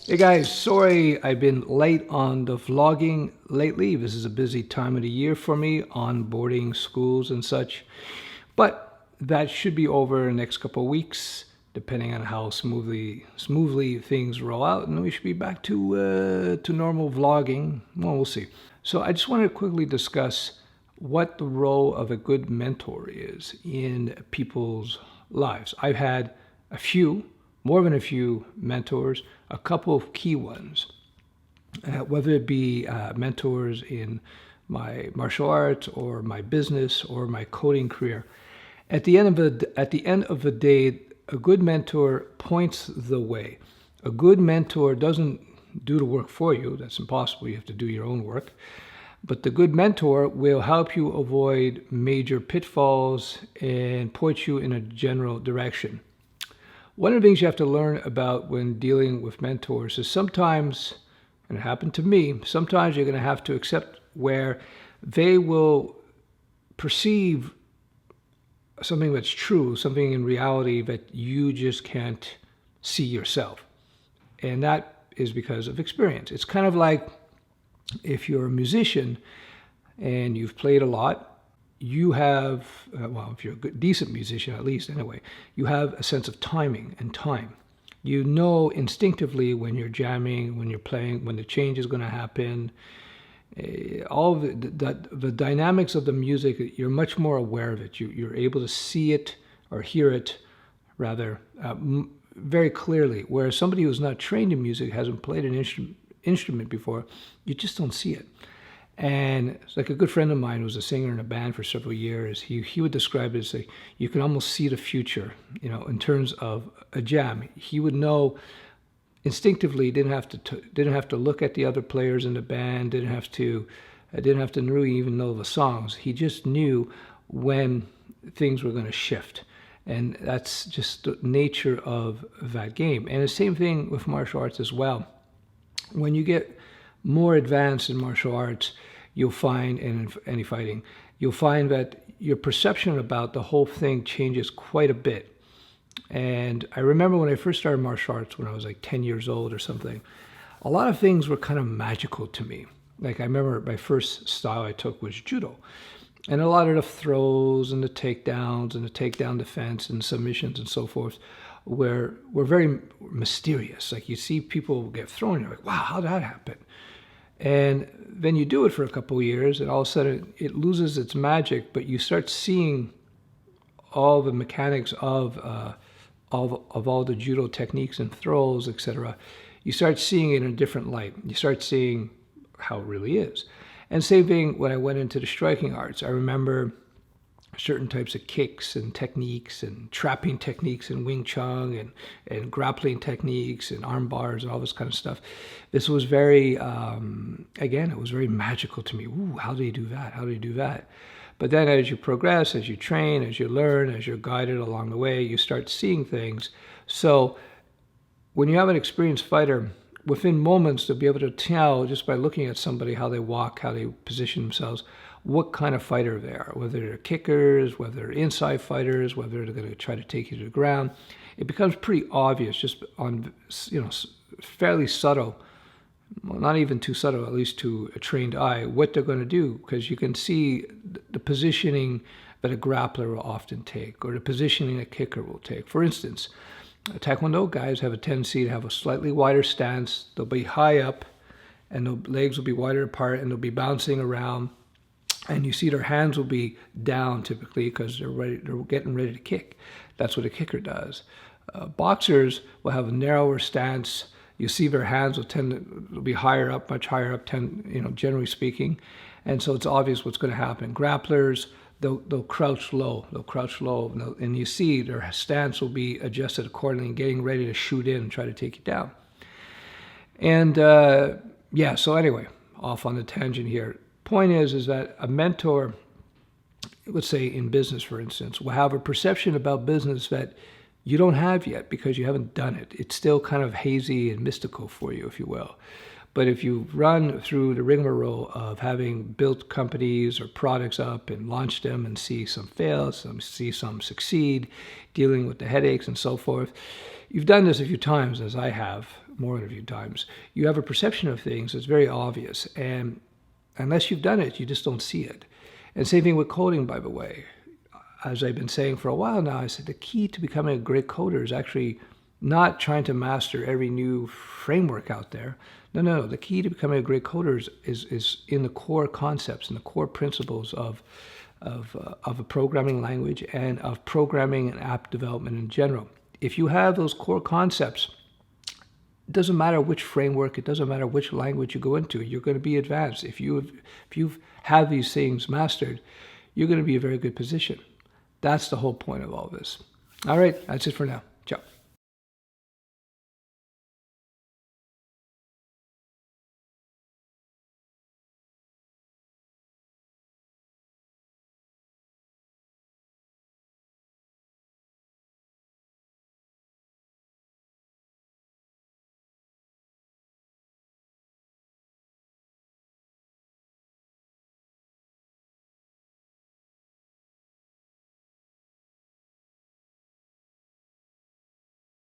Hey guys, sorry I've been late on the vlogging lately. This is a busy time of the year for me, onboarding schools and such. But that should be over in the next couple of weeks, depending on how smoothly things roll out, and we should be back to normal vlogging. Well, we'll see. So I just wanted to quickly discuss what the role of a good mentor is in people's lives. I've had a few, more than a few mentors, a couple of key ones, whether it be mentors in my martial arts or my business or my coding career. At the end of the day, a good mentor points the way. A good mentor doesn't do the work for you. That's impossible. You have to do your own work. But the good mentor will help you avoid major pitfalls and point you in a general direction. One of the things you have to learn about when dealing with mentors is sometimes, and it happened to me, sometimes you're going to have to accept where they will perceive something that's true, something in reality that you just can't see yourself. And that is because of experience. It's kind of like if you're a musician and you've played a lot, you have, well, if you're a good, decent musician at least anyway, you have a sense of timing and time. You know instinctively when you're jamming, when you're playing, when the change is going to happen. All of the dynamics of the music, you're much more aware of it. You're able to see it or hear it rather very clearly. Whereas somebody who's not trained in music, hasn't played an instrument before, you just don't see it. And it's like a good friend of mine who was a singer in a band for several years, he would describe it as like you can almost see the future, in terms of a jam. He would know instinctively, didn't have to look at the other players in the band, didn't have to really even know the songs. He just knew when things were going to shift. And that's just the nature of that game. And the same thing with martial arts as well. When you get more advanced in martial arts, you'll find, and in any fighting, you'll find that your perception about the whole thing changes quite a bit. And I remember when I first started martial arts when I was like 10 years old or something, a lot of things were kind of magical to me. Like I remember my first style I took was judo. And a lot of the throws and the takedowns and the takedown defense and submissions and so forth were very mysterious. Like you see people get thrown, and you're like, wow, how'd that happen? And then you do it for a couple of years, and all of a sudden it loses its magic, but you start seeing all the mechanics of all the judo techniques and throws, etc. You start seeing it in a different light. You start seeing how it really is. And same thing when I went into the striking arts. I remember certain types of kicks and techniques and trapping techniques and Wing Chun and grappling techniques and arm bars and all this kind of stuff. This was very, again, it was very magical to me. Ooh, how do you do that? How do you do that? But then as you progress, as you train, as you learn, as you're guided along the way, you start seeing things. So when you have an experienced fighter, within moments to be able to tell just by looking at somebody how they walk, how they position themselves, what kind of fighter they are, whether they're kickers, whether they're inside fighters, whether they're going to try to take you to the ground. It becomes pretty obvious just on, fairly subtle, well, not even too subtle, at least to a trained eye, what they're going to do, because you can see the positioning that a grappler will often take or the positioning a kicker will take. For instance, Taekwondo guys have a tendency to have a slightly wider stance. They'll be high up and their legs will be wider apart and they'll be bouncing around. And you see their hands will be down typically because they're getting ready to kick. That's what a kicker does. Boxers will have a narrower stance. You see their hands will be higher up, much higher up, generally speaking. And so it's obvious what's going to happen. Grapplers, they'll crouch low. And you see their stance will be adjusted accordingly and getting ready to shoot in and try to take you down. And so anyway, off on the tangent here. Point is that a mentor, let's say in business, for instance, will have a perception about business that you don't have yet because you haven't done it. It's still kind of hazy and mystical for you, if you will. But if you run through the rigmarole of having built companies or products up and launched them and see some fail, see some succeed, dealing with the headaches and so forth, you've done this a few times, as I have, more than a few times, you have a perception of things that's very obvious. And unless you've done it, you just don't see it. And same thing with coding, by the way. As I've been saying for a while now, I said the key to becoming a great coder is actually not trying to master every new framework out there. No. The key to becoming a great coder is in the core concepts and the core principles of a programming language and of programming and app development in general. If you have those core concepts, it doesn't matter which framework, it doesn't matter which language you go into, you're going to be advanced. If you've had these things mastered, you're going to be in a very good position. That's the whole point of all this. All right, that's it for now. Ciao.